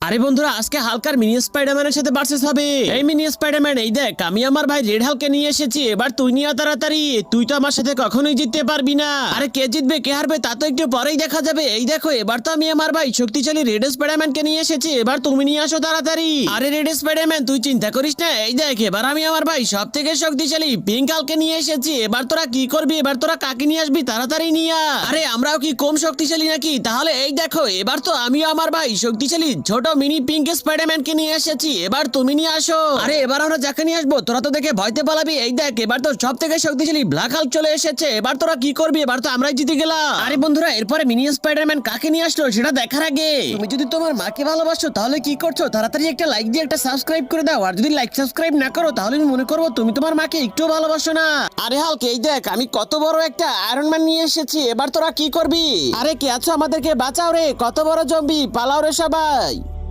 আরে বন্ধুরা, আজকে হালকার মিনি স্পাইডারম্যানের সাথে ভার্সেস হবে। এই মিনি স্পাইডারম্যান, এই দেখ আমি আমার ভাই রেড হালকে নিয়ে এসেছি। এবার তুই নিয়ে আয় তাড়াতাড়ি, তুই তো আমার সাথে কখনোই জিততে পারবি না। আরে কে জিতবে কে হারবে তা তো একটু পরেই দেখা যাবে। এই দেখো, এবার তো আমি আমার ভাই শক্তিশালী রেড স্পাইডারম্যানকে নিয়ে এসেছি। এবার তুমি নিয়ে আসো তাড়াতাড়ি। আরে রেড স্পাইডারম্যান, তুই চিন্তা করিস না। এই দেখ, এবার আমি আমার ভাই সব থেকে শক্তিশালী পিঙ্ক হালকে নিয়ে এসেছি। এবার তোরা কি করবি? এবার তোরা কাকে নিয়ে আসবি? তাড়াতাড়ি নিয়ে আয়। আরে আমরাও কি কম শক্তিশালী নাকি? তাহলে এই দেখো, এবার তো আমি আমার ভাই শক্তিশালী ছোট মিনি পিঙ্ক স্পাইডারম্যানকে নিয়ে এসেছি। এবার তুমি নিয়ে আসো। আরে এবার আমরা যাকে নিয়ে আসবো তোরা তো দেখে ভয়তে পালাবি। এই দেখ, এবার তো সব থেকে শক্তিশালী ব্ল্যাক হাল্ক চলে এসেছে। এবার তোরা কি করবি? এবার তো আমরাই জিতে গেলাম। আরে বন্ধুরা, এরপরে মিনি স্পাইডারম্যান কাকে নিয়ে আসলো সেটা দেখার আগে তুমি যদি তোমার মাকে ভালোবাসো তাহলে কি করছো? তাড়াতাড়ি একটা লাইক দিয়ে একটা সাবস্ক্রাইব করে দাও। আর যদি লাইক সাবস্ক্রাইব না করো তাহলে আমি মনে করবো তুমি তোমার মাকে একটু ভালোবাসো না। আরে হাল্ক, এই দেখ আমি কত বড় একটা আয়রন ম্যান নিয়ে এসেছি। এবার তোরা কি করবি? আরে কে আছো? আমাদেরকে বাঁচাও রে, কত বড় জম্বি, পালাও রে সবাই।